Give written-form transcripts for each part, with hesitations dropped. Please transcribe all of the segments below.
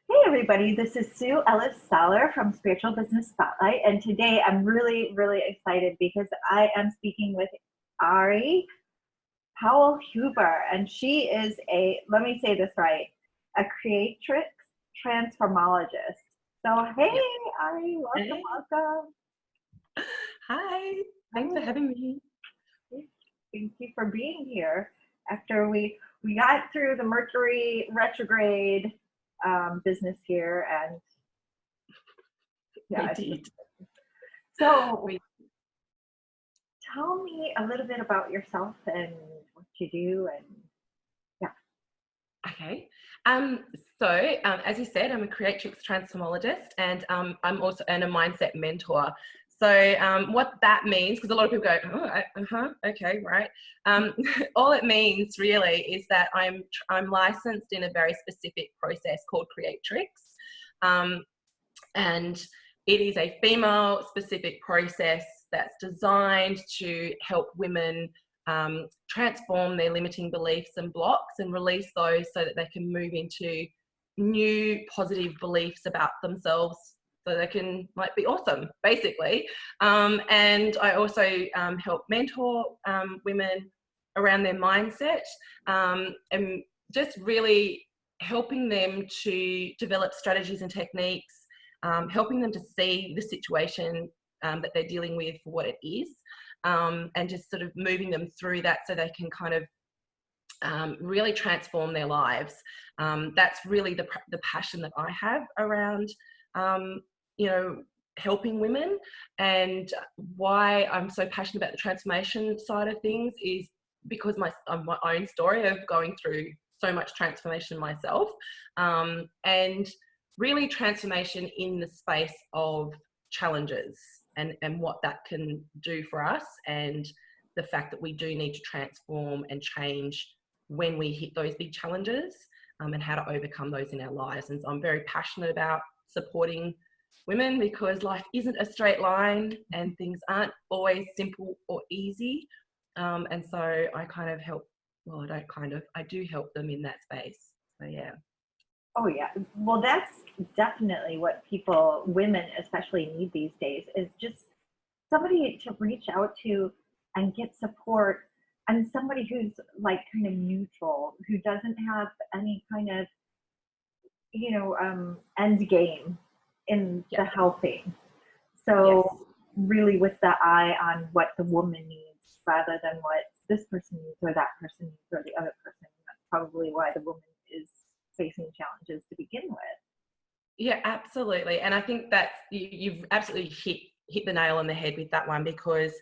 Hey everybody, this is Sue Ellis-Saller from Spiritual Business Spotlight, and today I'm really excited because I am speaking with Ari Powell and she is let me say this right, a creatrix transformologist. So hey Yep. Ari, welcome, Hey. welcome. Hi. Thanks for Hi. having me. Thank you for being here. After we got through the Mercury retrograde business here, and We yeah, it's just did. so. We Tell me a little bit about yourself and what you do, and yeah. okay. Um, so, as you said, I'm a creatrix transformologist, and I'm also a mindset mentor. So, what that means, because a lot of people go, oh, okay, right. Um, all it means really is that I'm licensed in a very specific process called creatrix. Um, and it is a female specific process that's designed to help women transform their limiting beliefs and blocks and release those so that they can move into new positive beliefs about themselves so they can be awesome basically. And I also help mentor women around their mindset, and just really helping them to develop strategies and techniques, helping them to see the situation that they're dealing with for what it is, and just sort of moving them through that so they can kind of really transform their lives. That's really the passion that I have around, um, you know, helping women. And why I'm so passionate about the transformation side of things is because of my own story of going through so much transformation myself, and really transformation in the space of challenges and what that can do for us, and the fact that we do need to transform and change when we hit those big challenges, and how to overcome those in our lives. And so I'm very passionate about supporting women because life isn't a straight line and things aren't always simple or easy. And so I kind of help, well, I do help them in that space. So yeah. Oh yeah, well that's definitely what people, women especially, need these days, is just somebody to reach out to and get support, and somebody who's like kind of neutral, who doesn't have any kind of end game in Yep. the helping. Yes. So really with the eye on what the woman needs rather than what this person needs or that person needs or the other person. That's probably why the woman is facing challenges to begin with. Yeah, absolutely. And I think that's you've absolutely hit the nail on the head with that one, because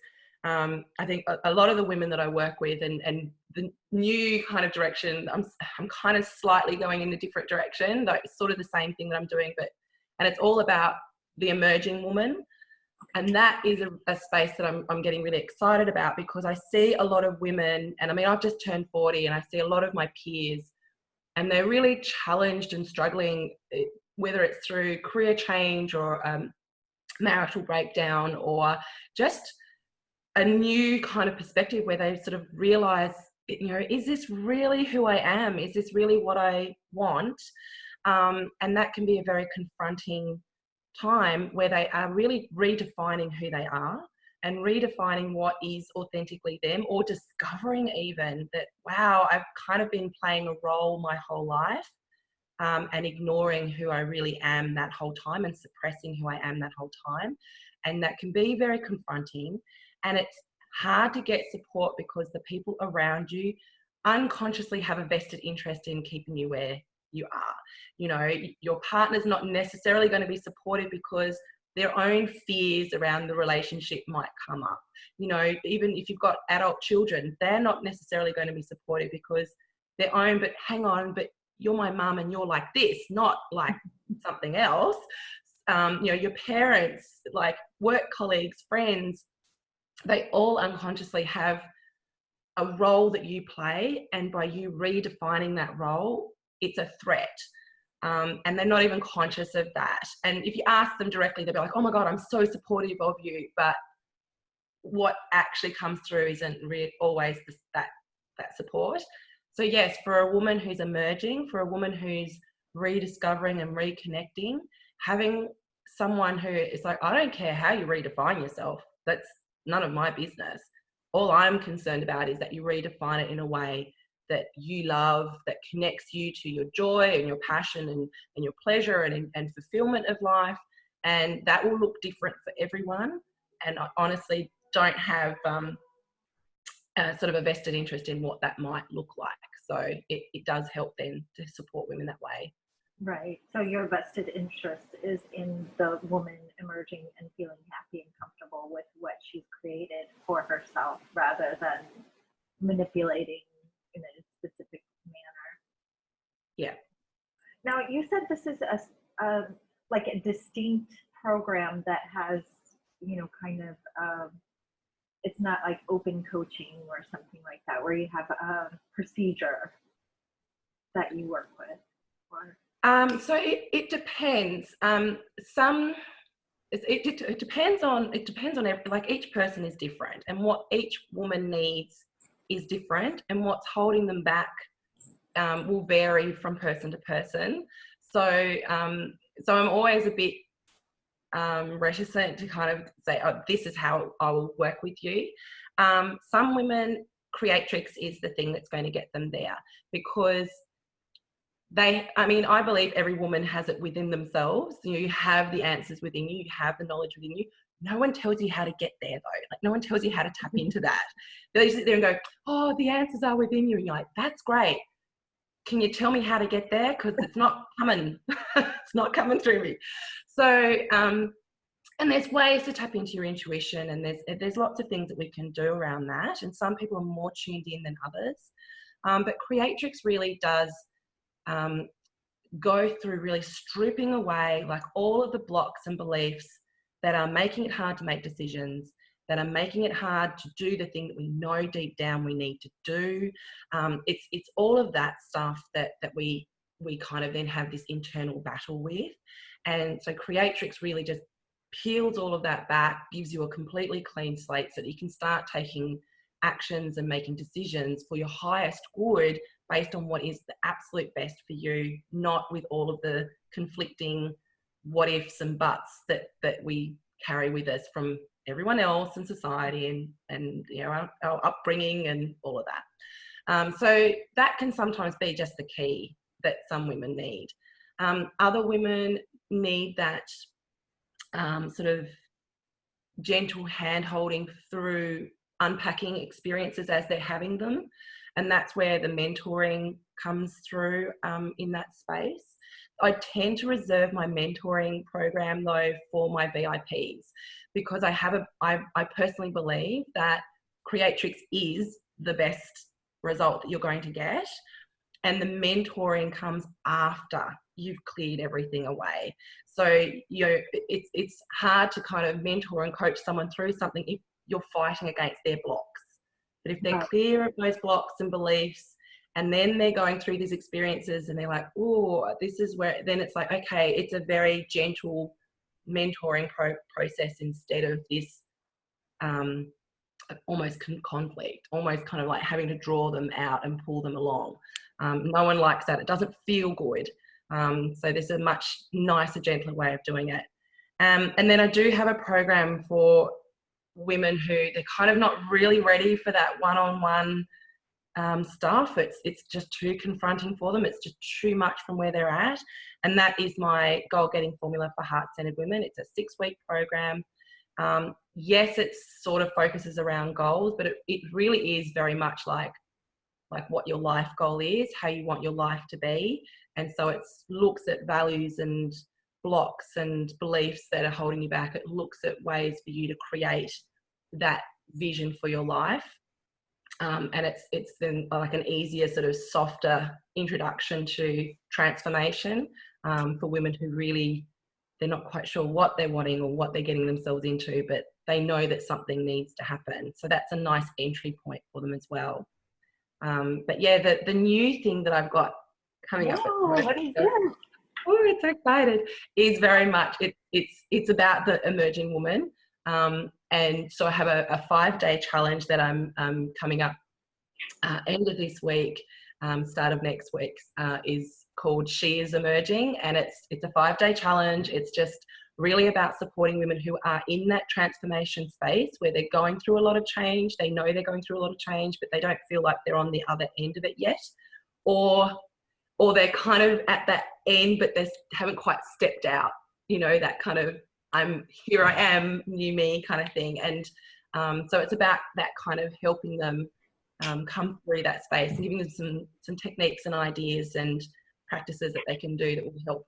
I think a lot of the women that I work with, and the new kind of direction, I'm kind of slightly going in a different direction, though it's sort of the same thing that I'm doing, and it's all about the emerging woman. And that is a space that I'm getting really excited about, because I see a lot of women, and I mean, I've just turned 40, and I see a lot of my peers, and they're really challenged and struggling, whether it's through career change or marital breakdown, or just a new kind of perspective where they sort of realize, is this really who I am? Is this really what I want? And that can be a very confronting time where they are really redefining who they are and redefining what is authentically them, or discovering even that, wow, I've kind of been playing a role my whole life, and ignoring who I really am that whole time and suppressing who I am that whole time. And that can be very confronting. And it's hard to get support because the people around you unconsciously have a vested interest in keeping you where you are. Your partner's not necessarily going to be supportive because their own fears around the relationship might come up. Even if you've got adult children, they're not necessarily going to be supportive because their own, but hang on, but you're my mum and you're like this, not like something else. Your parents, like work colleagues, friends, they all unconsciously have a role that you play, and by you redefining that role, it's a threat. And they're not even conscious of that. And if you ask them directly, they'll be like, oh my God, I'm so supportive of you. But what actually comes through isn't always that support. So yes, for a woman who's emerging, for a woman who's rediscovering and reconnecting, having someone who is like, I don't care how you redefine yourself. That's none of my business. All I'm concerned about is that you redefine it in a way that you love, that connects you to your joy and your passion and your pleasure and fulfillment of life. And that will look different for everyone. And I honestly don't have sort of a vested interest in what that might look like. So it does help then to support women that way. Right. So your vested interest is in the woman emerging and feeling happy and comfortable with what she's created for herself rather than manipulating in a specific manner. Yeah. Now, you said this is a like a distinct program that has, you know, kind of, it's not like open coaching or something like that, where you have a procedure that you work with. Or... So it depends. It depends on like each person is different, and what each woman needs is different, and what's holding them back will vary from person to person. So so I'm always a bit reticent to kind of say, oh, this is how I will work with you. Some women, creatrix is the thing that's going to get them there, because I believe every woman has it within themselves. You have the answers within you, you have the knowledge within you. No one tells you how to get there though. Like, no one tells you how to tap into that. They sit there and go, oh, the answers are within you. And you're like, that's great. Can you tell me how to get there? Because it's not coming. It's not coming through me. So, and there's ways to tap into your intuition, and there's lots of things that we can do around that. And some people are more tuned in than others. But creatrix really does go through really stripping away like all of the blocks and beliefs that are making it hard to make decisions, that are making it hard to do the thing that we know deep down we need to do. It's all of that stuff that we kind of then have this internal battle with. And so creatrix really just peels all of that back, gives you a completely clean slate so that you can start taking actions and making decisions for your highest good based on what is the absolute best for you, not with all of the conflicting what ifs and buts that we carry with us from everyone else in society and you know, our upbringing and all of that. So that can sometimes be just the key that some women need. Other women need that sort of gentle hand holding through unpacking experiences as they're having them. And that's where the mentoring comes through in that space. I tend to reserve my mentoring program though for my VIPs, because I personally believe that creatrix is the best result that you're going to get. And the mentoring comes after you've cleared everything away. So, you know, it's hard to kind of mentor and coach someone through something if you're fighting against their blocks. But if they're clear of those blocks and beliefs, and then they're going through these experiences and they're like, oh, this is where, then it's like, okay, it's a very gentle mentoring process instead of this almost conflict, almost kind of like having to draw them out and pull them along. No one likes that. It doesn't feel good. So there's a much nicer, gentler way of doing it. And then I do have a program for women who they're kind of not really ready for that one-on-one stuff. It's just too confronting for them. It's just too much from where they're at. And that is my goal-getting formula for heart-centered women. It's a 6-week program. Yes, it sort of focuses around goals, but it really is very much like what your life goal is, how you want your life to be. And so it looks at values and blocks and beliefs that are holding you back. It looks at ways for you to create that vision for your life. And it's then like an easier, sort of softer introduction to transformation for women who really, they're not quite sure what they're wanting or what they're getting themselves into, but they know that something needs to happen. So that's a nice entry point for them as well. But yeah, the new thing that I've got coming up. What is this? Oh, it's so excited. Is very much it's about the emerging woman. And so I have a 5-day challenge that I'm coming up end of this week, start of next week, is called She Is Emerging, and it's a 5-day challenge. It's just really about supporting women who are in that transformation space where they're going through a lot of change. They know they're going through a lot of change, but they don't feel like they're on the other end of it yet, or they're kind of at that end, but they haven't quite stepped out, you know, that kind of here I am, new me kind of thing. And so it's about that kind of helping them come through that space and giving them some techniques and ideas and practices that they can do that will help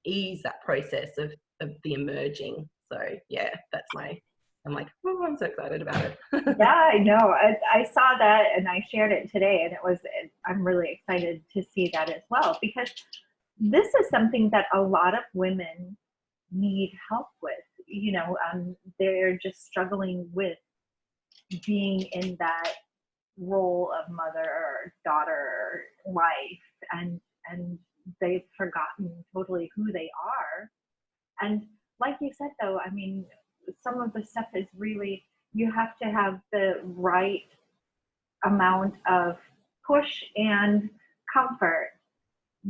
ease that process of the emerging. So yeah, I'm like, oh, I'm so excited about it. Yeah, I know. I saw that and I shared it today, and I'm really excited to see that as well, because this is something that a lot of women need help with. You know, they're just struggling with being in that role of mother or daughter or wife, and they've forgotten totally who they are. And like you said, though, I mean, some of the stuff is really, you have to have the right amount of push and comfort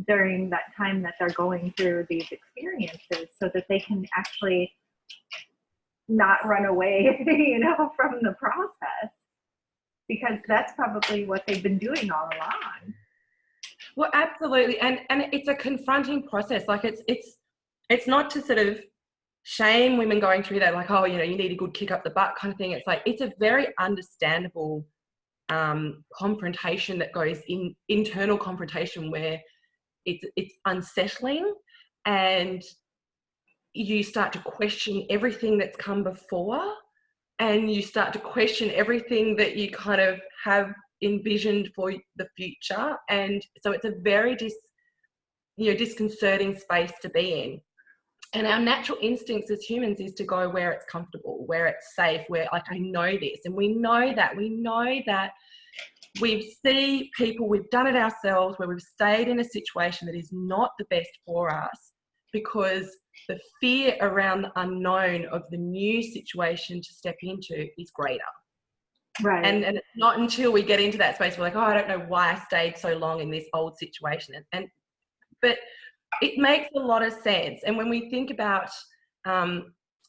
during that time that they're going through these experiences, so that they can actually not run away, you know, from the process, because that's probably what they've been doing all along. Well, absolutely. And it's a confronting process. Like it's not to sort of shame women going through that, like, oh, you know, you need a good kick up the butt kind of thing. It's like, it's a very understandable confrontation that goes internal confrontation, where it's unsettling, and you start to question everything that's come before, and you start to question everything that you kind of have envisioned for the future. And so it's a very disconcerting space to be in. And our natural instincts as humans is to go where it's comfortable, where it's safe, where, like, I know this. And we know that we see people, we've done it ourselves, where we've stayed in a situation that is not the best for us, because the fear around the unknown of the new situation to step into is greater. Right. And it's not until we get into that space we're like, oh, I don't know why I stayed so long in this old situation. But it makes a lot of sense. And when we think about the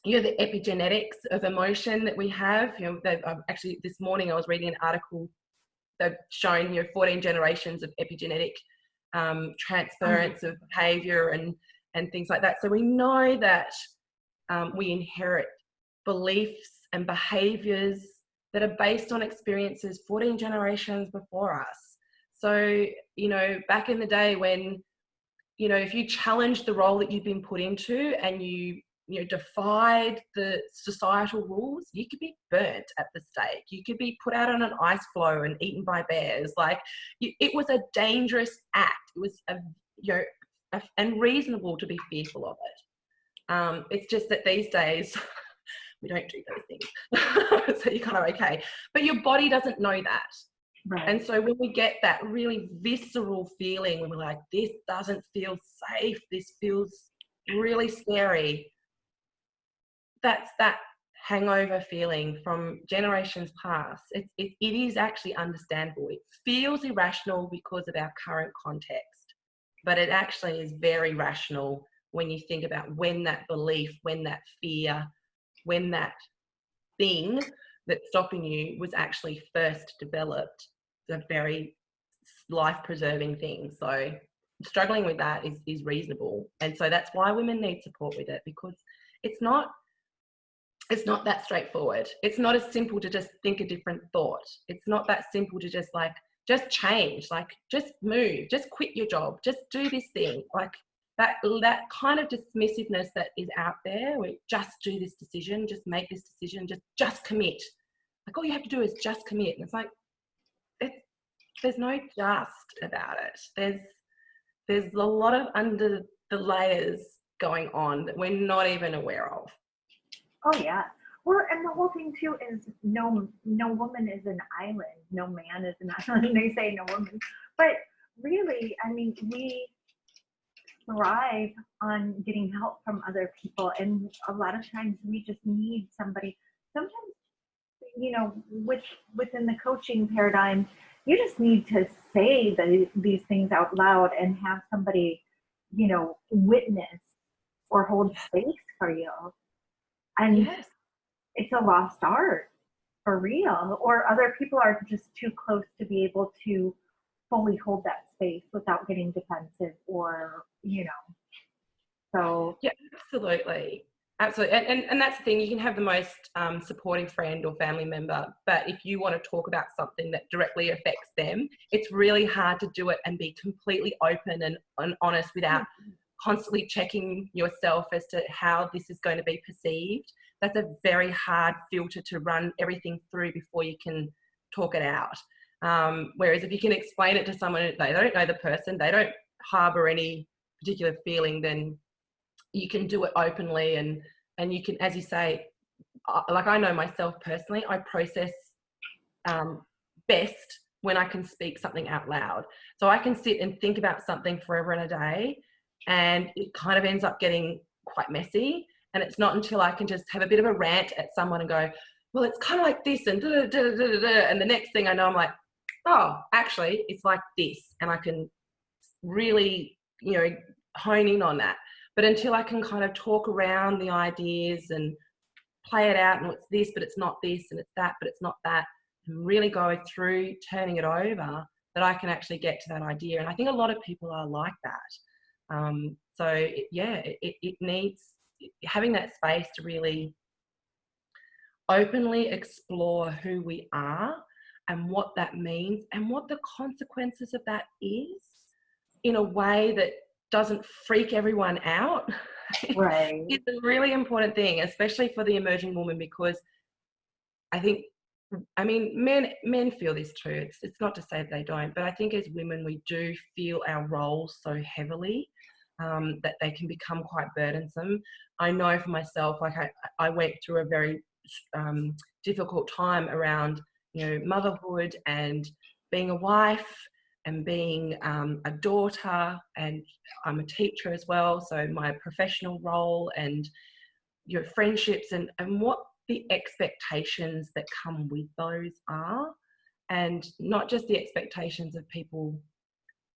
epigenetics of emotion that we have, actually this morning I was reading an article that showing 14 generations of epigenetic transference of behavior and things like that. So we know that we inherit beliefs and behaviors that are based on experiences 14 generations before us. So, back in the day when, if you challenged the role that you've been put into and you defied the societal rules, you could be burnt at the stake. You could be put out on an ice floe and eaten by bears. Like, it was a dangerous act. It was unreasonable to be fearful of it. It's just that these days we don't do those things. So you're kind of okay. But your body doesn't know that. Right. And so when we get that really visceral feeling, when we're like, this doesn't feel safe, this feels really scary, that's that hangover feeling from generations past. It is actually understandable. It feels irrational because of our current context, but it actually is very rational when you think about when that belief, when that fear, when that thing that's stopping you was actually first developed. It's a very life-preserving thing. So struggling with that is reasonable. And so that's why women need support with it, because it's not that straightforward. It's not as simple to just think a different thought. It's not that simple to just change, just move, just quit your job, just do this thing. Like that kind of dismissiveness that is out there, where just do this decision, just make this decision, just commit. Like, all you have to do is just commit. And it's like, there's no just about it. There's a lot of under the layers going on that we're not even aware of. Oh yeah. Well, and the whole thing too is no woman is an island. No man is an island. They say no woman, but really, I mean, we thrive on getting help from other people, and a lot of times we just need somebody. Sometimes, within the coaching paradigm, you just need to say these things out loud and have somebody, witness or hold space for you. And Yes. it's a lost art for real, or other people are just too close to be able to fully hold that space without getting defensive or, so. Yeah, absolutely. Absolutely. And that's the thing, you can have the most supportive friend or family member, but if you want to talk about something that directly affects them, it's really hard to do it and be completely open and honest without constantly checking yourself as to how this is going to be perceived. That's a very hard filter to run everything through before you can talk it out. Whereas if you can explain it to someone, they don't know the person, they don't harbor any particular feeling, then you can do it openly, and you can, as you say, like I know myself personally, I process best when I can speak something out loud. So I can sit and think about something forever and a day, and it kind of ends up getting quite messy. And it's not until I can just have a bit of a rant at someone and go, well, it's kind of like this, and da, da, da, da, da, da. And the next thing I know, I'm like, oh, actually, it's like this. And I can really, hone in on that. But until I can kind of talk around the ideas and play it out, and it's this, but it's not this, and it's that, but it's not that, and really go through turning it over, that I can actually get to that idea. And I think a lot of people are like that. It needs having that space to really openly explore who we are and what that means and what the consequences of that is, in a way that doesn't freak everyone out. Right. It's a really important thing, especially for the emerging woman, because men feel this too. It's not to say that they don't, but I think as women we do feel our roles so heavily that they can become quite burdensome. I know for myself, like I went through a very difficult time around motherhood and being a wife and being a daughter, and I'm a teacher as well, so my professional role and your friendships and what the expectations that come with those are, and not just the expectations of people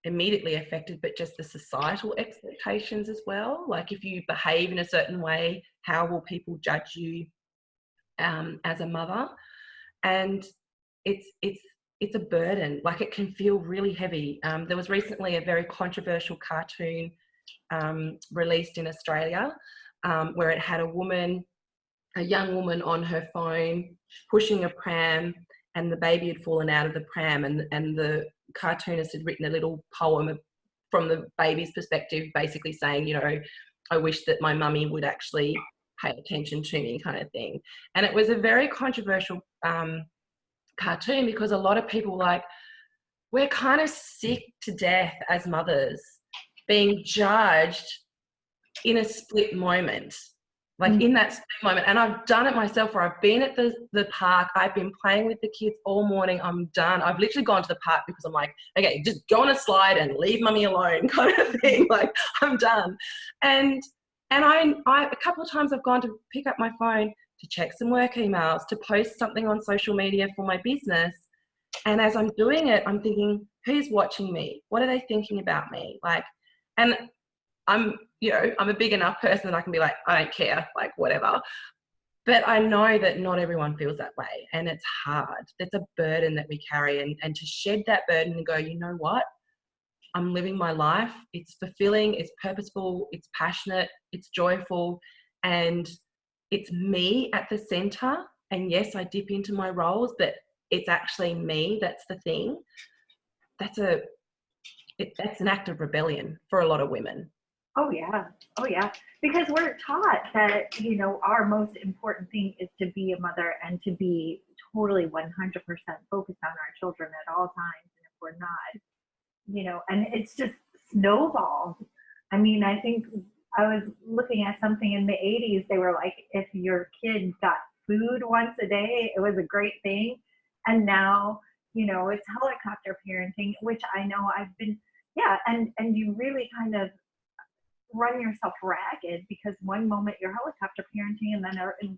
immediately affected, but just the societal expectations as well. Like if you behave in a certain way, how will people judge you as a mother? And it's a burden. Like it can feel really heavy. There was recently a very controversial cartoon released in Australia where it had a young woman on her phone pushing a pram, and the baby had fallen out of the pram, and the cartoonist had written a little poem from the baby's perspective, basically saying, I wish that my mummy would actually pay attention to me, kind of thing. And it was a very controversial cartoon, because a lot of people were like, we're kind of sick to death as mothers being judged in a split moment, like in that split moment. And I've done it myself, where I've been at the park, I've been playing with the kids all morning, I'm done. I've literally gone to the park because I'm like, okay, just go on a slide and leave mummy alone, kind of thing. Like I'm done. And I a couple of times I've gone to pick up my phone to check some work emails, to post something on social media for my business. And as I'm doing it, I'm thinking, who's watching me? What are they thinking about me? Like, and I'm a big enough person that I can be like, I don't care, like whatever. But I know that not everyone feels that way, and it's hard. It's a burden that we carry, and to shed that burden and go, you know what? I'm living my life. It's fulfilling, it's purposeful, it's passionate, it's joyful, and it's me at the center. And yes, I dip into my roles, but it's actually me that's the thing. That's an act of rebellion for a lot of women. Oh yeah. Oh yeah. Because we're taught that, our most important thing is to be a mother and to be totally 100% focused on our children at all times. And if we're not, and it's just snowballed. I mean, I think I was looking at something in the 80s. They were like, if your kid got food once a day, it was a great thing. And now, it's helicopter parenting, which I know I've been, yeah. And you really kind of run yourself ragged, because one moment you're helicopter parenting, and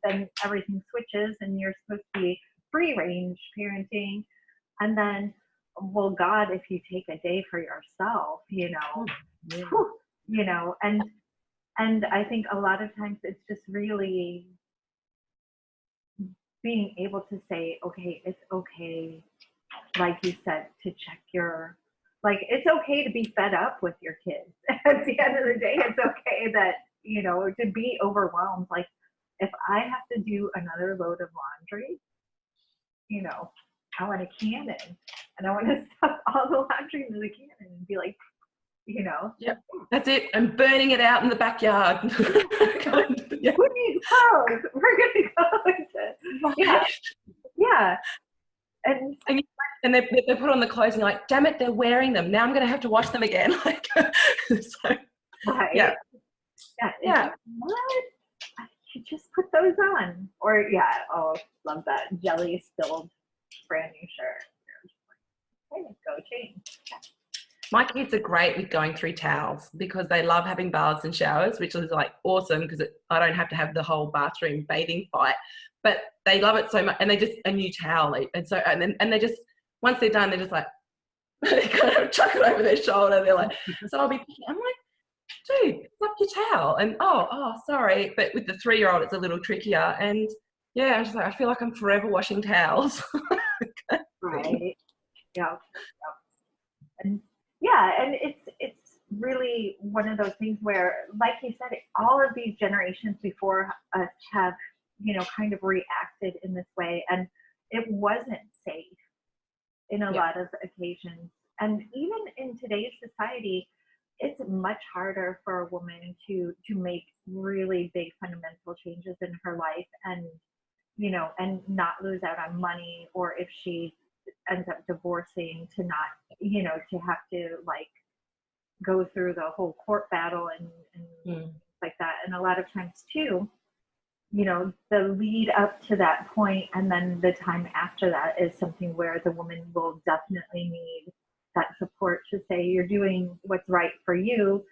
then everything switches and you're supposed to be free range parenting. And then well, God, if you take a day for yourself, you know, Yeah. whew, you know, and I think a lot of times it's just really being able to say, okay, it's okay, like you said, to check your, like, it's okay to be fed up with your kids. At the end of the day, it's okay that, you know, to be overwhelmed. Like, if I have to do another load of laundry, you know, I want a cannon and I want to stuff all the laundry into the cannon and be like, you know, Yep, that's it. I'm burning it out in the backyard. Yeah. who needs clothes? We're gonna go into, yeah, Right. yeah, and And they put on the clothes and you're like, damn it, they're wearing them. Now I'm going to have to wash them again. Like, so, yeah, right, yeah, it's yeah. like, what? You just put those on, or yeah, oh, love that jelly spilled brand new shirt. Hey, go change. My kids are great with going through towels because they love having baths and showers, which is like awesome because I don't have to have the whole bathroom bathing fight. But they love it so much, and they just a new towel, and so and they just once they're done, they're just like they kind of chuck it over their shoulder. They're like, so I'll be picking. I'm like, dude, pick up your towel, and oh, sorry. But with the 3-year-old, it's a little trickier, and yeah, I'm just like I feel like I'm forever washing towels. Right. Yeah. And yeah, and it's really one of those things where, like you said, all of these generations before us have, you know, kind of reacted in this way, and it wasn't safe in a Yeah. lot of occasions. And even in today's society, it's much harder for a woman to make really big fundamental changes in her life, and you know, and not lose out on money, or if she ends up divorcing, to not, you know, to have to like go through the whole court battle and like that. And a lot of times too, you know, the lead up to that point and then the time after that is something where the woman will definitely need that support to say you're doing what's right for you,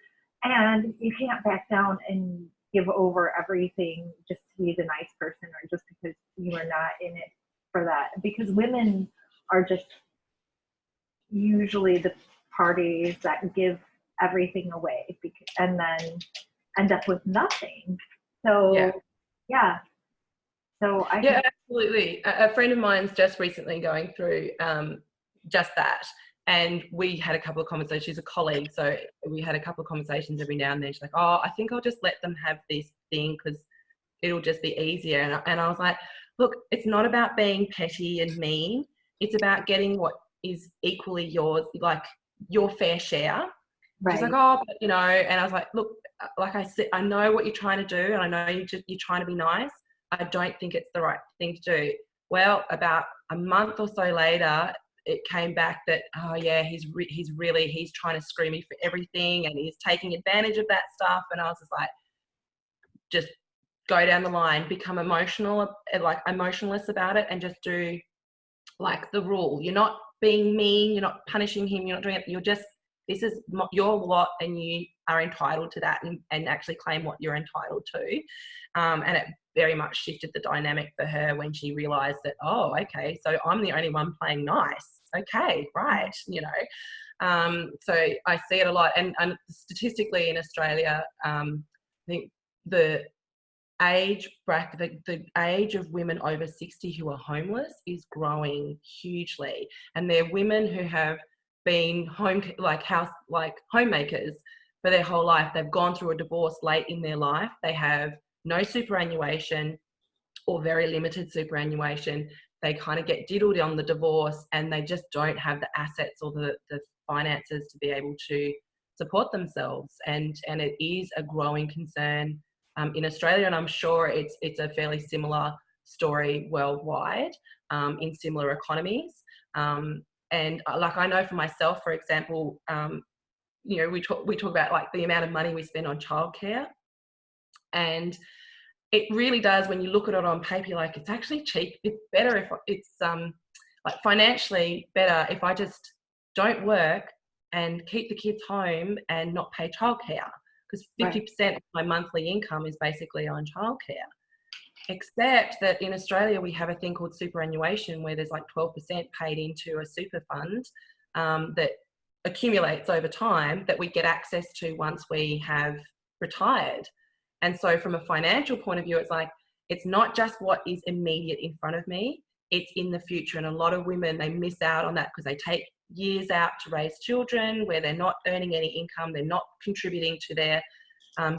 and you can't back down and give over everything just to be the nice person, or just because you are not in it for that, because women are just usually the parties that give everything away and then end up with nothing. So yeah, so I Yeah, think, absolutely. A friend of mine's just recently going through just that. And we had a couple of conversations. She's a colleague, so we had a couple of conversations every now and then. She's like, oh, I think I'll just let them have this thing because it'll just be easier. And I was like, look, it's not about being petty and mean. It's about getting what is equally yours, like your fair share. She's like, right, oh, but, you know, and I was like, look, like I said, I know what you're trying to do, and I know you're trying to be nice. I don't think it's the right thing to do. Well, about a month or so later, it came back that, oh yeah, he's trying to screw me for everything, and he's taking advantage of that stuff. And I was just like, just go down the line, become emotionless about it, and just do like the rule. You're not being mean, you're not punishing him, you're not doing it. You're just, this is your lot, and you are entitled to that, and actually claim what you're entitled to. And it very much shifted the dynamic for her when she realized that, oh, okay, so I'm the only one playing nice. Okay, right, you know. So I see it a lot. And statistically in Australia, I think the age bracket, the age of women over 60 who are homeless is growing hugely. And they're women who have been homemakers for their whole life. They've gone through a divorce late in their life. They have no superannuation or very limited superannuation. They kind of get diddled on the divorce, and they just don't have the assets or the finances to be able to support themselves. And it is a growing concern in Australia, and I'm sure it's a fairly similar story worldwide in similar economies. And like I know for myself, for example, you know, we talk about like the amount of money we spend on childcare, and it really does, when you look at it on paper, you're like, it's actually cheap. It's better if it's like financially better if I just don't work and keep the kids home and not pay childcare, because 50% of my monthly income is basically on childcare. Except that in Australia we have a thing called superannuation, where there's like 12% paid into a super fund, that accumulates over time that we get access to once we have retired. And so from a financial point of view, it's like, it's not just what is immediate in front of me, it's in the future. And a lot of women, they miss out on that because they take years out to raise children where they're not earning any income, they're not contributing to their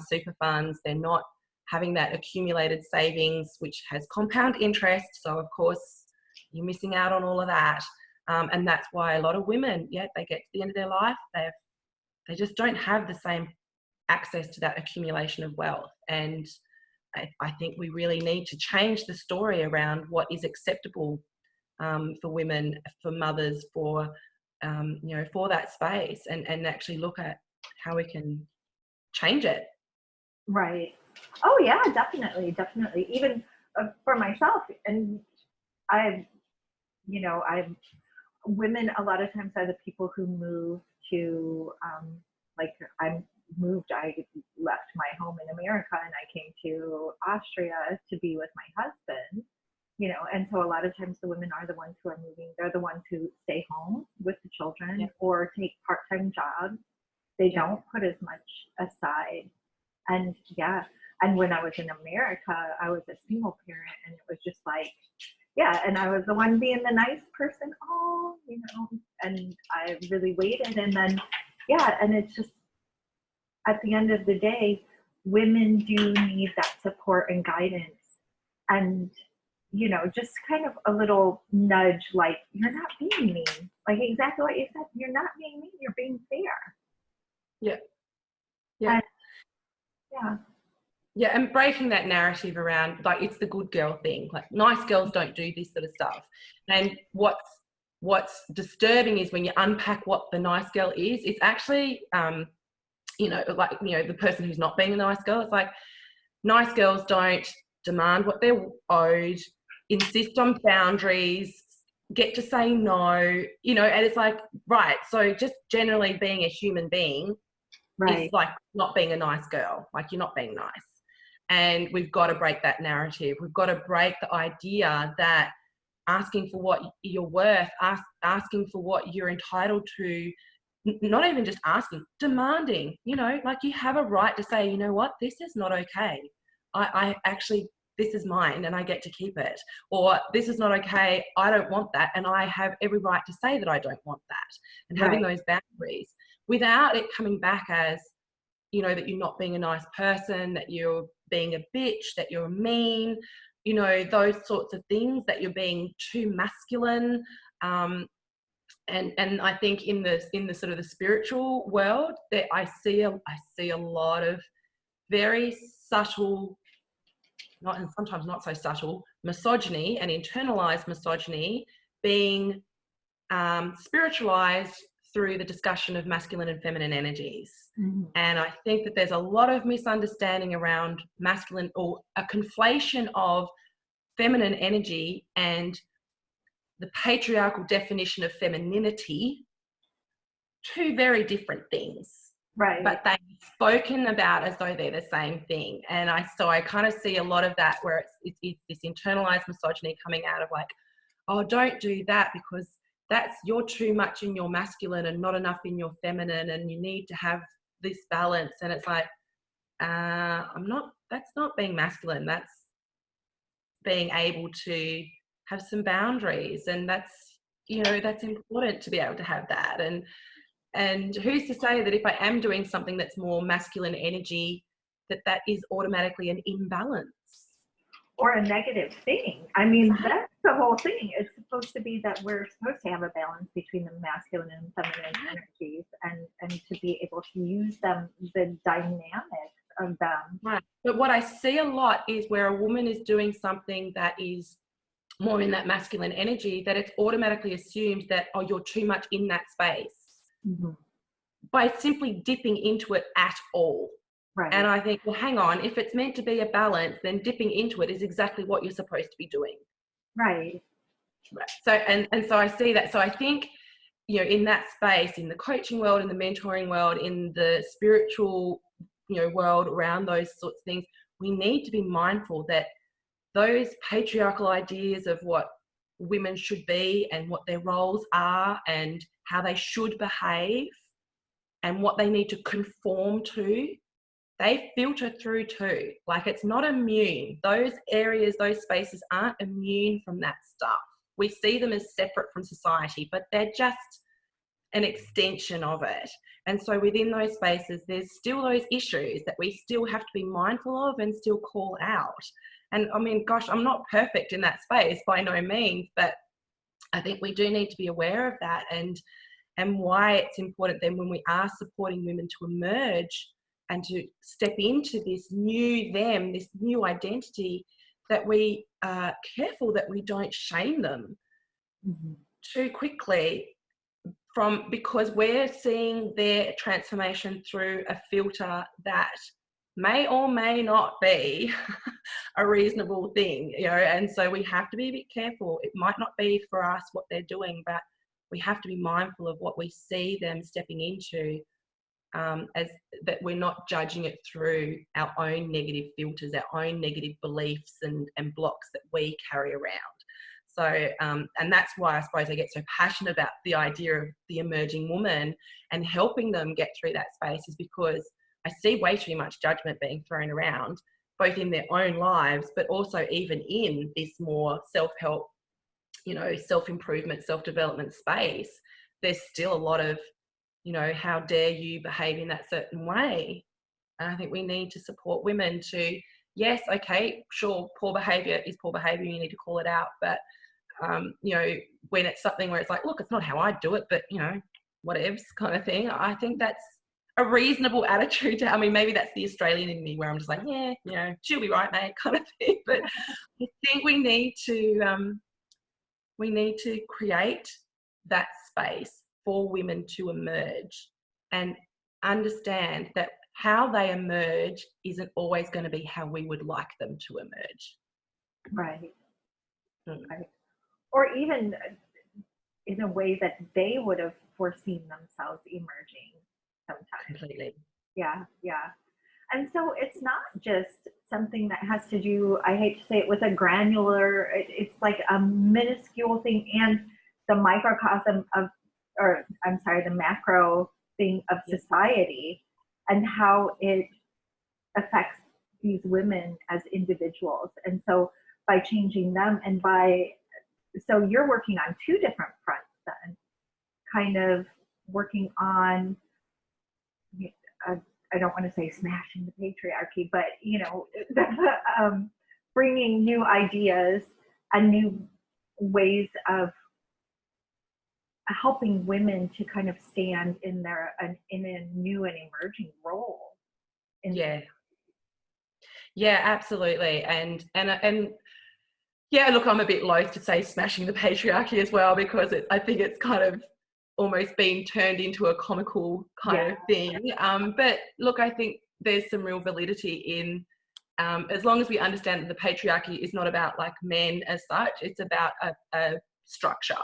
super funds, they're not having that accumulated savings, which has compound interest. So of course, you're missing out on all of that. And that's why a lot of women, they get to the end of their life, they just don't have the same access to that accumulation of wealth. And I think we really need to change the story around what is acceptable for women, for mothers, for for that space, and actually look at how we can change it. Right. Oh yeah, definitely. Even for myself, and I've women a lot of times are the people who move to I left my home in America and I came to Austria to be with my husband, and so a lot of times the women are the ones who are moving. They're the ones who stay home with the children or take part-time jobs. They don't put as much aside. And when I was in America, I was a single parent, and it was just like, and I was the one being the nice person, and I really waited. And then, and it's just, at the end of the day, women do need that support and guidance. And, just kind of a little nudge, like, you're not being mean. Like exactly what you said, you're not being mean, you're being fair. Yeah. And, and breaking that narrative around, like, it's the good girl thing. Like, nice girls don't do this sort of stuff. And what's disturbing is when you unpack what the nice girl is, it's actually, the person who's not being a nice girl. It's like, nice girls don't demand what they're owed, insist on boundaries, get to say no, and it's like, right, so just generally being a human being is like not being a nice girl. Like, you're not being nice. And we've got to break that narrative. We've got to break the idea that asking for what you're worth, asking for what you're entitled to, not even just asking, demanding, like, you have a right to say, you know what, this is not okay. I actually, this is mine and I get to keep it. Or this is not okay, I don't want that, and I have every right to say that I don't want that. And having those boundaries without it coming back as, that you're not being a nice person, that you're being a bitch, that you're mean, those sorts of things, that you're being too masculine. And I think in the sort of the spiritual world, that I see a lot of very subtle, and sometimes not so subtle, misogyny and internalized misogyny being spiritualized through the discussion of masculine and feminine energies. Mm-hmm. And I think that there's a lot of misunderstanding around masculine, or a conflation of feminine energy and the patriarchal definition of femininity, two very different things. Right. But they're spoken about as though they're the same thing. And I kind of see a lot of that where it's this internalized misogyny coming out of like, oh, don't do that because you're too much in your masculine and not enough in your feminine, and you need to have this balance. And it's like, that's not being masculine. That's being able to have some boundaries. And that's important to be able to have that. And who's to say that if I am doing something that's more masculine energy, that is automatically an imbalance? Or a negative thing. I mean, that's the whole thing. It's supposed to be that we're supposed to have a balance between the masculine and feminine energies, and to be able to use them, the dynamics of them. Right. But what I see a lot is where a woman is doing something that is more in that masculine energy, that it's automatically assumed that, oh, you're too much in that space. Mm-hmm. By simply dipping into it at all. Right. And I think, well, hang on, if it's meant to be a balance, then dipping into it is exactly what you're supposed to be doing. Right. So, and so I see that. So I think, in that space, in the coaching world, in the mentoring world, in the spiritual, world around those sorts of things, we need to be mindful that those patriarchal ideas of what women should be and what their roles are and how they should behave and what they need to conform to, they filter through too. Like, it's not immune. Those areas, those spaces aren't immune from that stuff. We see them as separate from society, but they're just an extension of it. And so within those spaces, there's still those issues that we still have to be mindful of and still call out. And I mean, gosh, I'm not perfect in that space by no means, but I think we do need to be aware of that and why it's important then when we are supporting women to emerge and to step into this new them, this new identity, that we are careful that we don't shame them too quickly because we're seeing their transformation through a filter that may or may not be a reasonable thing, and so we have to be a bit careful. It might not be for us what they're doing, but we have to be mindful of what we see them stepping into, as that we're not judging it through our own negative filters, our own negative beliefs and blocks that we carry around. So, and that's why I suppose I get so passionate about the idea of the emerging woman and helping them get through that space, is because I see way too much judgment being thrown around, both in their own lives, but also even in this more self-help, self-improvement, self-development space. There's still a lot of, how dare you behave in that certain way? And I think we need to support women to, yes, okay, sure, poor behaviour is poor behaviour, you need to call it out, but when it's something where it's like, look, it's not how I do it, but whatevs kind of thing, I think that's a reasonable attitude to, maybe that's the Australian in me where I'm just like, yeah, she'll be right, mate, kind of thing. But I think we need to create that space for women to emerge and understand that how they emerge isn't always going to be how we would like them to emerge. Right. Right. Or even in a way that they would have foreseen themselves emerging sometimes. Completely. Yeah. And so it's not just something that has to do, I hate to say it, with a granular, it's like a minuscule thing, and the microcosm of, the macro thing of society and how it affects these women as individuals. And so by changing them so you're working on two different fronts then, kind of working on, I don't want to say smashing the patriarchy, but bringing new ideas and new ways of helping women to kind of stand in a new and emerging role. Yeah, absolutely. And yeah, look, I'm a bit loath to say smashing the patriarchy as well, because I think it's kind of almost been turned into a comical kind of thing. But look, I think there's some real validity in, as long as we understand that the patriarchy is not about like men as such, it's about a structure.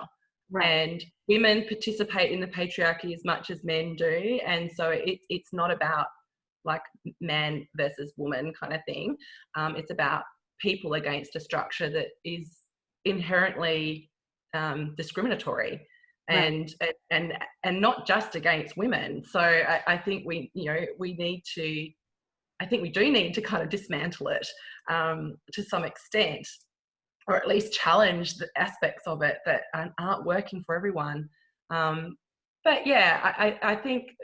Right. And women participate in the patriarchy as much as men do. And so it's not about like man versus woman kind of thing. It's about people against a structure that is inherently discriminatory. Right. And not just against women. So I think we do need to kind of dismantle it to some extent, or at least challenge the aspects of it that aren't working for everyone. But yeah, I think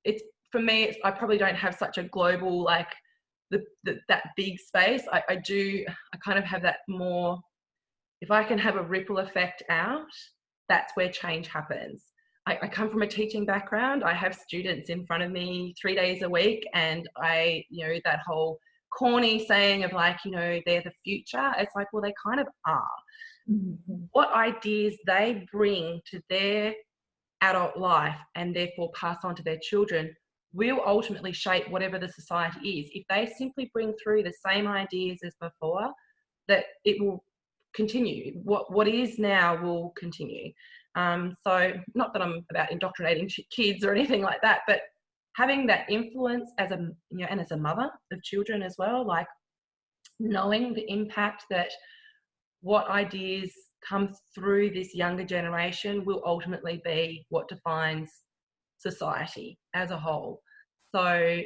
it's, for me, I probably don't have such a global, like that big space. I kind of have that more, if I can have a ripple effect out, that's where change happens. I come from a teaching background. I have students in front of me 3 days a week, and that whole corny saying of like, they're the future. It's like, well, they kind of are. Mm-hmm. What ideas they bring to their adult life and therefore pass on to their children will ultimately shape whatever the society is. If they simply bring through the same ideas as before, that it will continue. What is now will continue. So not that I'm about indoctrinating kids or anything like that, but having that influence as a, and as a mother of children as well, like knowing the impact that what ideas come through this younger generation will ultimately be what defines society as a whole. So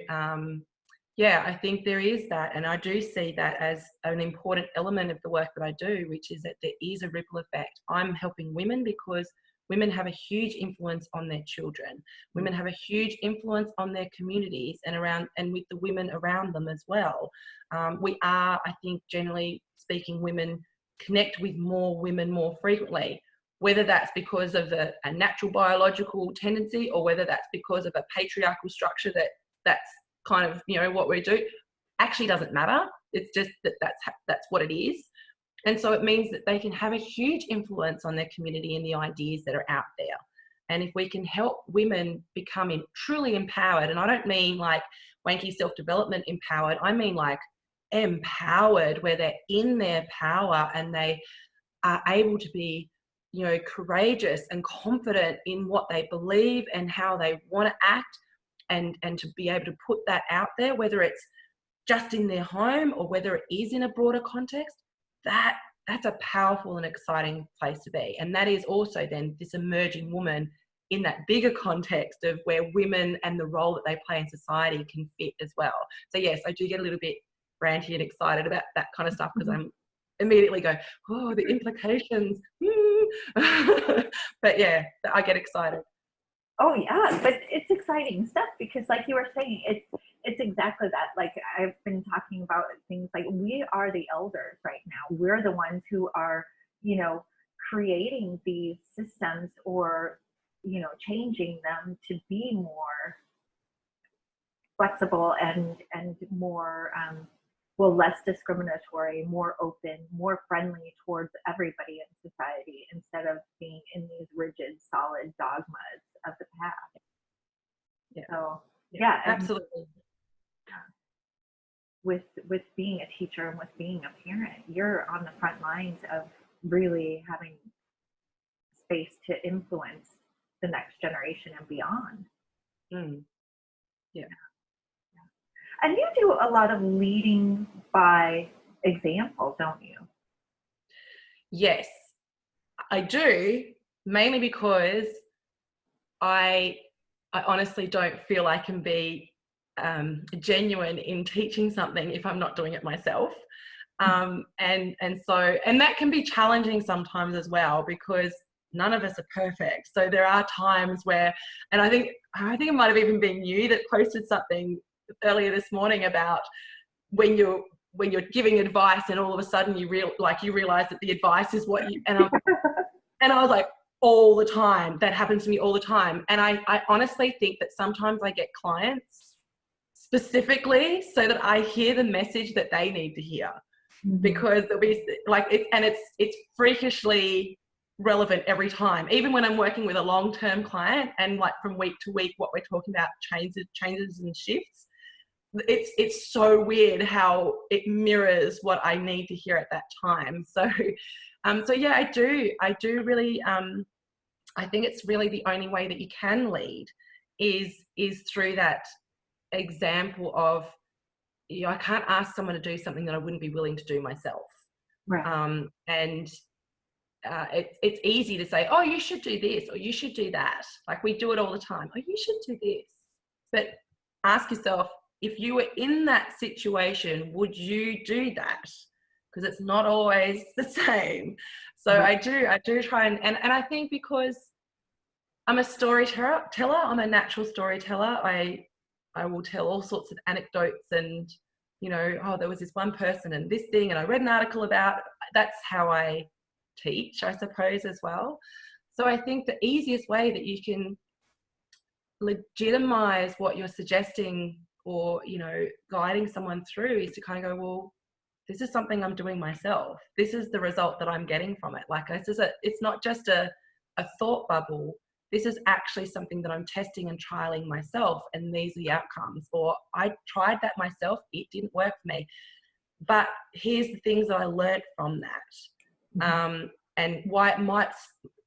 yeah, I think there is that, and I do see that as an important element of the work that I do, which is that there is a ripple effect. I'm helping women because women have a huge influence on their children. Women have a huge influence on their communities and with the women around them as well. We are, I think, generally speaking, women connect with more women more frequently, whether that's because of a natural biological tendency or whether that's because of a patriarchal structure that's kind of, what we do, actually doesn't matter. It's just that's what it is. And so it means that they can have a huge influence on their community and the ideas that are out there. And if we can help women become truly empowered, and I don't mean like wanky self-development empowered, I mean like empowered, where they're in their power and they are able to be, courageous and confident in what they believe and how they want to act, and to be able to put that out there, whether it's just in their home or whether it is in a broader context. That's a powerful and exciting place to be. And that is also then this emerging woman in that bigger context of where women and the role that they play in society can fit as well. So yes, I do get a little bit ranty and excited about that kind of stuff because I'm immediately go, oh, the implications. But yeah, I get excited. Oh yeah, but it's exciting stuff because, like you were saying, it's exactly that. Like I've been talking about things like we are the elders right now. We're the ones who are, creating these systems or, changing them to be more flexible and more less discriminatory, more open, more friendly towards everybody in society instead of being in these rigid, solid dogmas of the past. Yeah. So yeah, absolutely. With being a teacher and with being a parent, you're on the front lines of really having space to influence the next generation and beyond. Yeah. And you do a lot of leading by example, don't you? Yes, I do, mainly because I honestly don't feel I can be genuine in teaching something if I'm not doing it myself. And that can be challenging sometimes as well, because none of us are perfect. So there are times where, and I think it might have even been you that posted something earlier this morning about when you're giving advice and all of a sudden you realize that the advice is what you, and I was like, all the time. That happens to me all the time. And I honestly think that sometimes I get clients specifically so that I hear the message that they need to hear, because there'll be like it's freakishly relevant every time. Even when I'm working with a long-term client and like from week to week, what we're talking about changes and shifts, it's so weird how it mirrors what I need to hear at that time. So yeah, I do really, I think it's really the only way that you can lead is through that example of, I can't ask someone to do something that I wouldn't be willing to do myself. Right. It's easy to say, oh, you should do this or you should do that. Like we do it all the time. Oh, you should do this. But ask yourself, if you were in that situation, would you do that? Because it's not always the same. So I do try and I think because I'm a storyteller, I'm a natural storyteller. I will tell all sorts of anecdotes and, oh, there was this one person and this thing, and I read an article about, that's how I teach, I suppose, as well. So I think the easiest way that you can legitimize what you're suggesting or, guiding someone through is to kind of go, well, this is something I'm doing myself. This is the result that I'm getting from it. Like it's not just a thought bubble. This is actually something that I'm testing and trialing myself, and these are the outcomes. Or I tried that myself, it didn't work for me. But here's the things that I learned from that, and why it might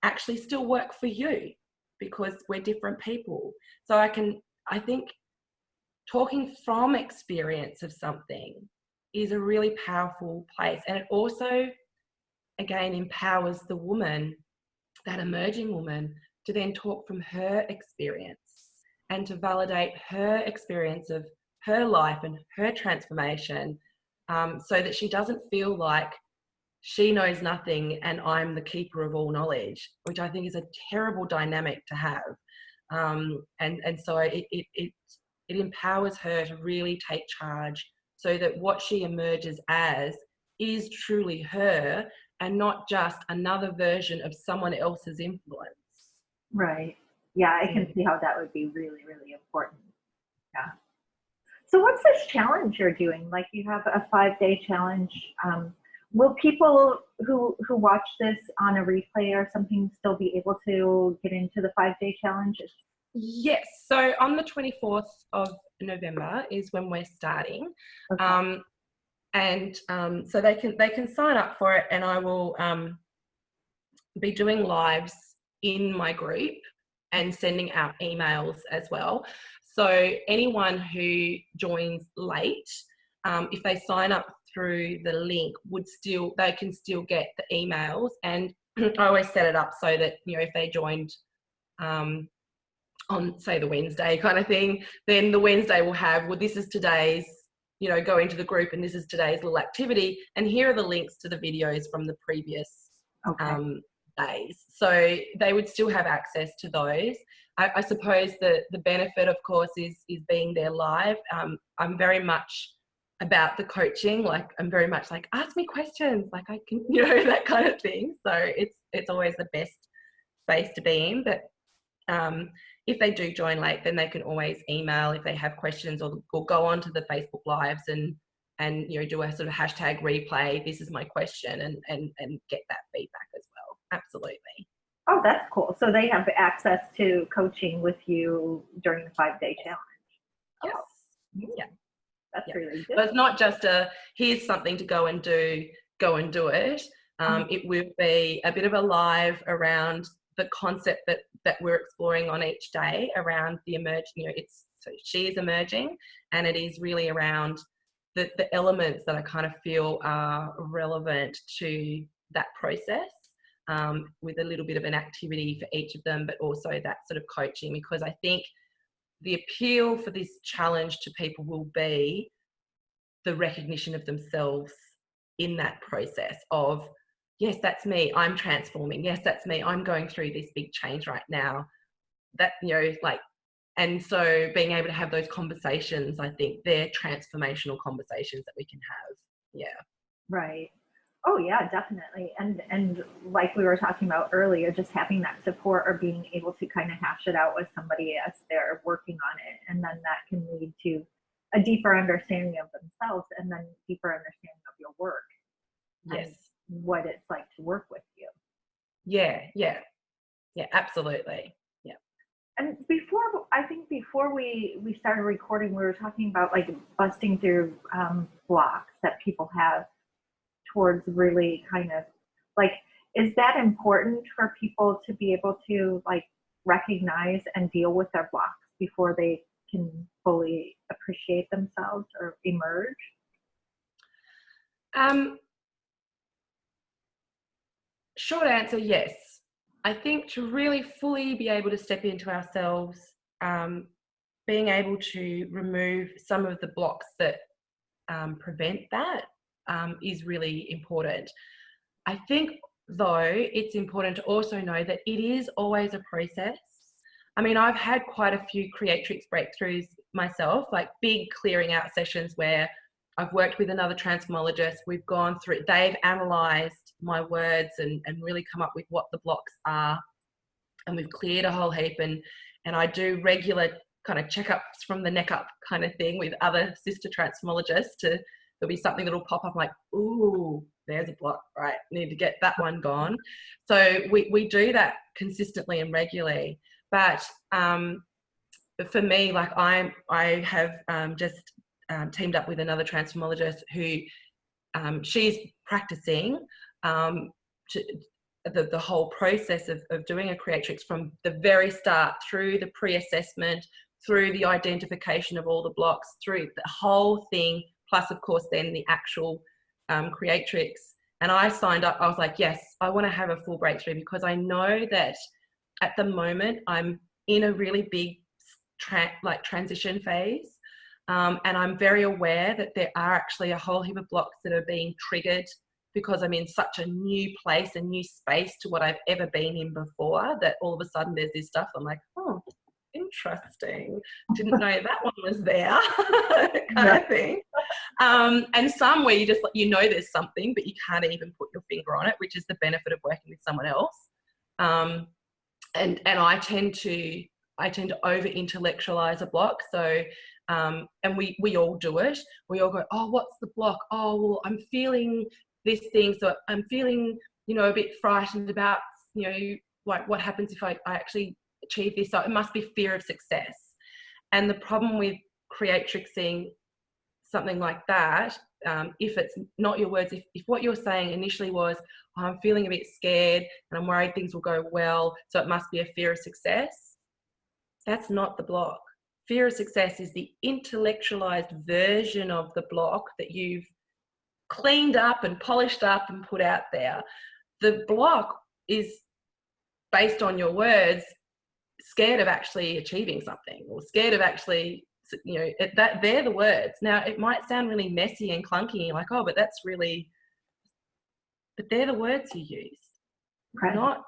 actually still work for you, because we're different people. So I think talking from experience of something is a really powerful place, and it also again empowers the woman, that emerging woman, to then talk from her experience and to validate her experience of her life and her transformation, so that she doesn't feel like she knows nothing and I'm the keeper of all knowledge, which I think is a terrible dynamic to have. And so it empowers her to really take charge, so that what she emerges as is truly her and not just another version of someone else's influence. Right. Yeah, I can see how that would be really, really important. Yeah. So what's this challenge you're doing? Like, you have a 5-day challenge. Will people who watch this on a replay or something still be able to get into the 5-day challenge? Yes. So on the 24th of November is when we're starting. Okay. So they can sign up for it, and I will be doing lives in my group and sending out emails as well. So anyone who joins late, if they sign up through the link, they can still get the emails. And I always set it up so that, if they joined on, say, the Wednesday kind of thing, then the Wednesday will have, well, this is today's, go into the group and this is today's little activity, and here are the links to the videos from the previous days. So they would still have access to those. I suppose the benefit, of course, is being there live. I'm very much about the coaching. Like, I'm very much like, ask me questions, like I can, that kind of thing. So it's always the best space to be in. But if they do join late, then they can always email if they have questions, or go on to the Facebook Lives and do a sort of hashtag replay, this is my question, and get that feedback as well. Absolutely. Oh, that's cool. So they have access to coaching with you during the 5-day challenge. Yes. Oh, yeah. That's really good. So it's not just here's something to go and do it. It will be a bit of a live around the concept that we're exploring on each day around the emerging, she is emerging, and it is really around the elements that I kind of feel are relevant to that process, with a little bit of an activity for each of them, but also that sort of coaching, because I think the appeal for this challenge to people will be the recognition of themselves in that process of, yes, that's me, I'm transforming. Yes, that's me, I'm going through this big change right now. That, and so being able to have those conversations, I think they're transformational conversations that we can have. Yeah. Right. Oh yeah, definitely. And like we were talking about earlier, just having that support or being able to kind of hash it out with somebody as they're working on it. And then that can lead to a deeper understanding of themselves, and then deeper understanding of your work. Yes. And what it's like to work with you. Yeah, absolutely. Yeah. And before we started recording, we were talking about like busting through blocks that people have towards really kind of like, is that important for people to be able to like recognize and deal with their blocks before they can fully appreciate themselves or emerge? Short answer, yes. I think to really fully be able to step into ourselves, being able to remove some of the blocks that prevent that is really important. I think, though, it's important to also know that it is always a process. I mean, I've had quite a few creatrix breakthroughs myself, like big clearing out sessions where I've worked with another transformologist. We've gone through, they've analysed my words and really come up with what the blocks are. And we've cleared a whole heap. And I do regular kind of checkups from the neck up kind of thing with other sister transformologists. There'll be something that'll pop up like, ooh, there's a block, right? Need to get that one gone. So we do that consistently and regularly. But for me, like I have just teamed up with another transformologist who she's practicing the whole process of doing a creatrix from the very start, through the pre-assessment, through the identification of all the blocks, through the whole thing, plus of course then the actual creatrix, And I signed up. I was like, yes, I want to have a full breakthrough, because I know that at the moment I'm in a really big transition phase. And I'm very aware that there are actually a whole heap of blocks that are being triggered because I'm in such a new place, a new space to what I've ever been in before, that all of a sudden there's this stuff. I'm like, oh, interesting. Didn't know that one was there, kind of thing. And some where you know there's something, but you can't even put your finger on it, which is the benefit of working with someone else. And I tend to over intellectualize a block. So and we all do it. We all go, oh, what's the block? Oh, well, I'm feeling this thing, so I'm feeling, you know, a bit frightened about, you know, like what happens if I actually achieve this. So it must be fear of success. And the problem with creatrixing something like that, if it's not your words, if what you're saying initially was, oh, I'm feeling a bit scared and I'm worried things will go well, so it must be a fear of success, that's not the block. Fear of success is the intellectualized version of the block that you've cleaned up and polished up and put out there. The block is based on your words, scared of actually achieving something, or scared of actually, you know, that they're the words. Now, it might sound really messy and clunky, and you're like, oh, but they're the words you used. Right. Not,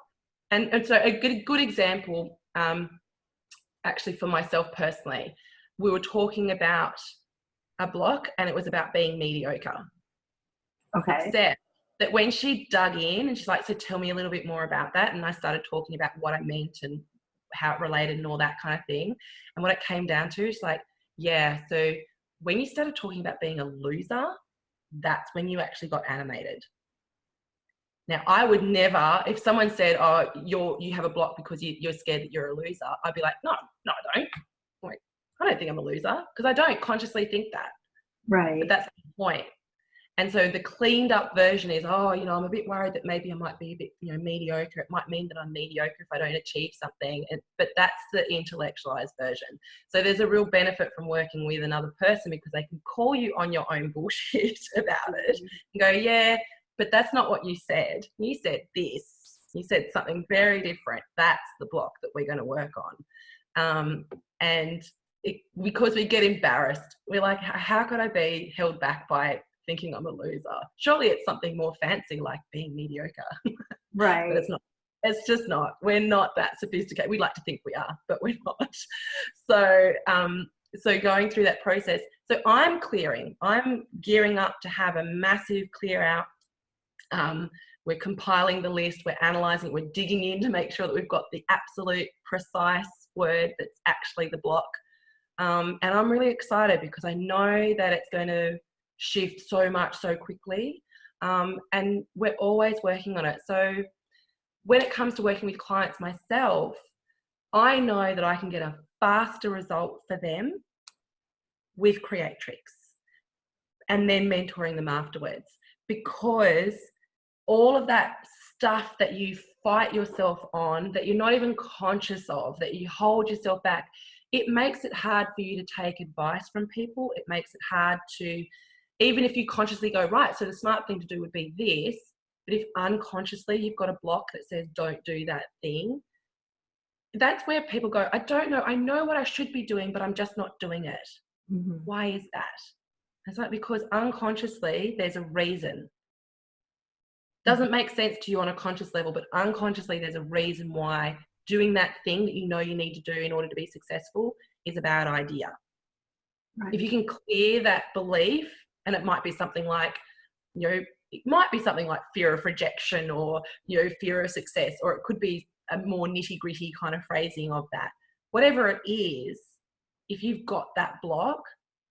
and so a good example, actually for myself personally, we were talking about a block and it was about being mediocre. Okay. Except that when she dug in and she's like, so tell me a little bit more about that. And I started talking about what I meant and how it related and all that kind of thing. And what it came down to is like, yeah, so when you started talking about being a loser, that's when you actually got animated. Now, I would never, if someone said, oh, you have a block because you're scared that you're a loser, I'd be like, no, I don't. Like, I don't think I'm a loser, because I don't consciously think that. Right. But that's the point. And so the cleaned up version is, oh, you know, I'm a bit worried that maybe I might be a bit, you know, mediocre. It might mean that I'm mediocre if I don't achieve something. But that's the intellectualized version. So there's a real benefit from working with another person, because they can call you on your own bullshit about it and go, yeah, but that's not what you said. You said this. You said something very different. That's the block that we're going to work on. Because we get embarrassed, we're like, how could I be held back by thinking I'm a loser? Surely it's something more fancy, like being mediocre. Right. But it's not. It's just not. We're not that sophisticated. We like to think we are, but we're not. So going through that process. So I'm gearing up to have a massive clear out. We're compiling the list, we're analysing, we're digging in to make sure that we've got the absolute precise word that's actually the block. And I'm really excited because I know that it's going to shift so much so quickly. And we're always working on it. So when it comes to working with clients myself, I know that I can get a faster result for them with Creatrix and then mentoring them afterwards, because all of that stuff that you fight yourself on, that you're not even conscious of, that you hold yourself back, it makes it hard for you to take advice from people. It makes it hard to, even if you consciously go, right, so the smart thing to do would be this, but if unconsciously you've got a block that says don't do that thing, that's where people go, I don't know, I know what I should be doing, but I'm just not doing it. Mm-hmm. Why is that? It's like, because unconsciously there's a reason. Doesn't make sense to you on a conscious level, but unconsciously there's a reason why doing that thing that you know you need to do in order to be successful is a bad idea. Right. If you can clear that belief, and it might be something like, you know, it might be something like fear of rejection, or, you know, fear of success, or it could be a more nitty-gritty kind of phrasing of that. Whatever it is, if you've got that block,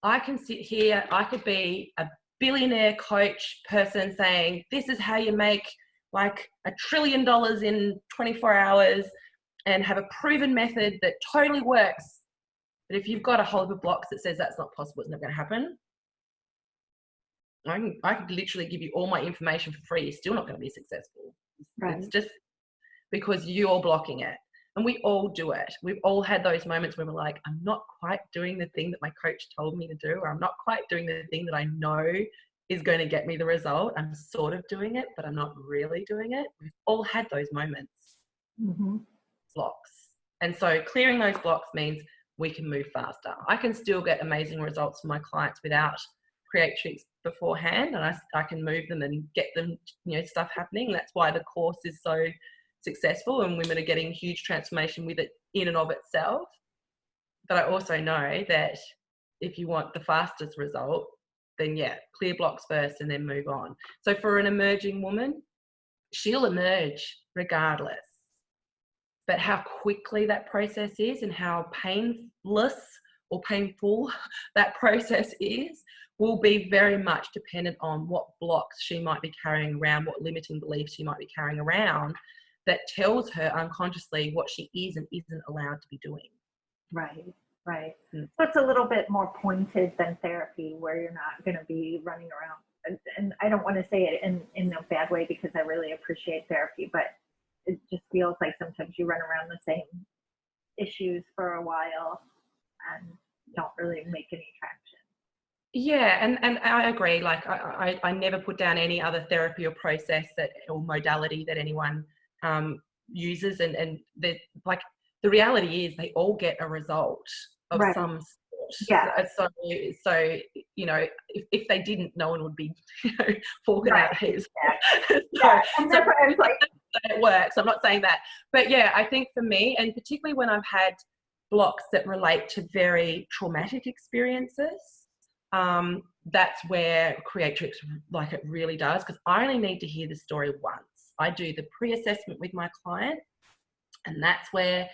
I can sit here, I could be a billionaire coach person saying, this is how you make like $1 trillion in 24 hours and have a proven method that totally works. But if you've got a whole heap of blocks that says that's not possible, it's not going to happen, I could literally give you all my information for free. You're still not going to be successful. Right. It's just because you're blocking it. And we all do it. We've all had those moments where we're like, I'm not quite doing the thing that my coach told me to do, or I'm not quite doing the thing that I know is going to get me the result. I'm sort of doing it, but I'm not really doing it. We've all had those moments, blocks. And so clearing those blocks means we can move faster. I can still get amazing results for my clients without creatrix beforehand, and I can move them and get them, stuff happening. And that's why the course is so successful and women are getting huge transformation with it in and of itself. But I also know that if you want the fastest result, then clear blocks first and then move on. So for an emerging woman, she'll emerge regardless. But how quickly that process is and how painless or painful that process is will be very much dependent on what blocks she might be carrying around, what limiting beliefs she might be carrying around that tells her unconsciously what she is and isn't allowed to be doing. Right. So it's a little bit more pointed than therapy, where you're not going to be running around. And I don't want to say it in a bad way, because I really appreciate therapy, but it just feels like sometimes you run around the same issues for a while and don't really make any traction. Yeah, and I agree. Like I never put down any other therapy or process or modality that anyone uses, and like the reality is they all get a result of some sort. Yeah. So if they didn't, no one would be forking out heaps. And that's what I was like. It works. I'm not saying that, but I think for me, and particularly when I've had blocks that relate to very traumatic experiences, that's where creatrix it really does, because I only need to hear the story once. I do the pre-assessment with my client, and that's where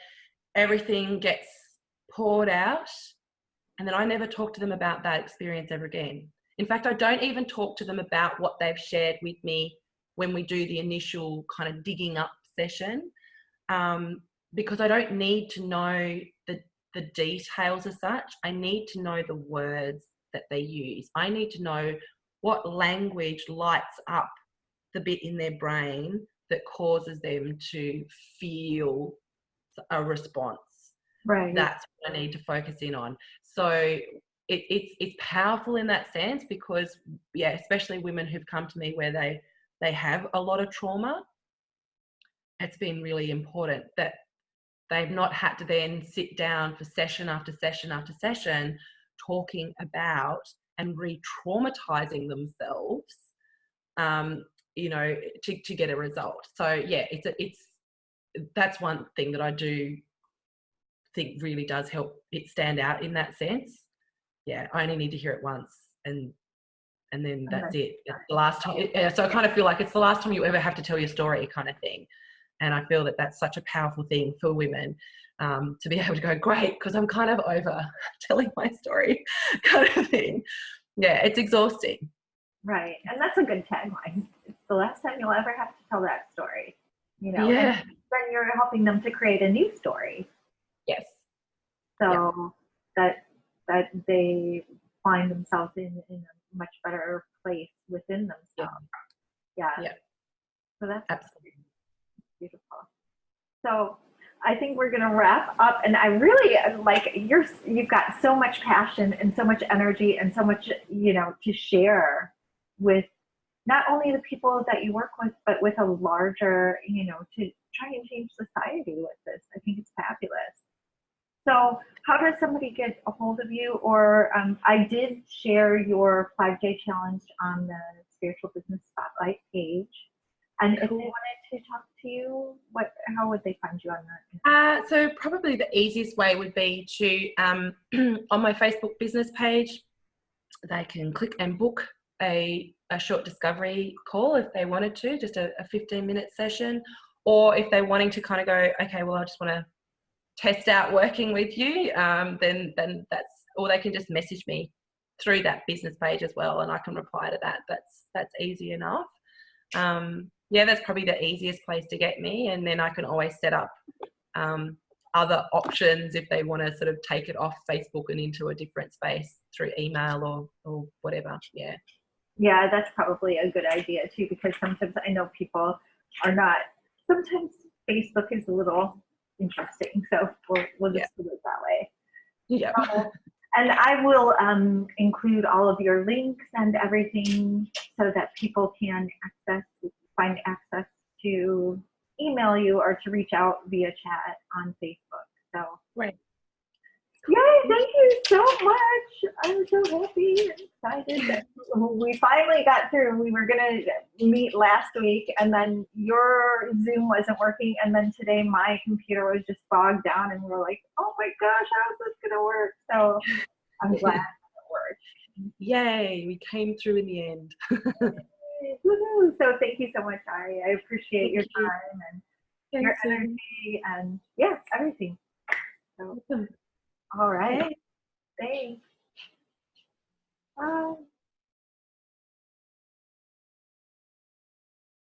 everything gets poured out, and then I never talk to them about that experience ever again. In fact, I don't even talk to them about what they've shared with me when we do the initial kind of digging up session, because I don't need to know the details as such. I need to know the words that they use. I need to know what language lights up the bit in their brain that causes them to feel a response. Right. That's what I need to focus in on. So it's powerful in that sense, because especially women who've come to me where they have a lot of trauma, it's been really important that they've not had to then sit down for session after session after session talking about and re-traumatizing themselves, to get a result. So that's one thing that I do think really does help it stand out in that sense. I only need to hear it once, and then that's it. It's the last time. So I kind of feel like it's the last time you ever have to tell your story, kind of thing. And I feel that that's such a powerful thing for women, to be able to go, great, because I'm kind of over telling my story, kind of thing. It's exhausting. Right. And that's a good tagline. It's the last time you'll ever have to tell that story. And then you're helping them to create a new story. Yes. So that they find themselves in a much better place within themselves. Yeah. So that's absolutely beautiful. So I think we're going to wrap up, and I really like you've got so much passion and so much energy and so much, to share with not only the people that you work with, but with a larger, to try and change society with this. I think it's fabulous. So how does somebody get a hold of you? Or I did share your 5-day challenge on the Spiritual Business Spotlight page. And if they wanted to talk to you, how would they find you on that? So probably the easiest way would be to, on my Facebook business page, they can click and book a short discovery call if they wanted to, just a 15-minute session. Or if they're wanting to kind of go, okay, well, I just want to test out working with you, then that's, or they can just message me through that business page as well, and I can reply to that. That's easy enough. That's probably the easiest place to get me, and then I can always set up other options if they want to sort of take it off Facebook and into a different space through email or whatever. Yeah, that's probably a good idea too, because sometimes I know people are not, sometimes Facebook is a little interesting, so we'll just put it that way. And I will include all of your links and everything so that people can find access to email you or to reach out via chat on Facebook. So, Right. yay, thank you so much. I'm so happy and excited that we finally got through. We were going to meet last week, and then your Zoom wasn't working, and then today my computer was just bogged down, and we were like, oh my gosh, how is this going to work? So I'm glad it worked. Yay, we came through in the end. Woo-hoo. So thank you so much, Ari. I appreciate your time and your Thanks, Susan. energy and everything. So, Awesome. all right. Thanks. Bye.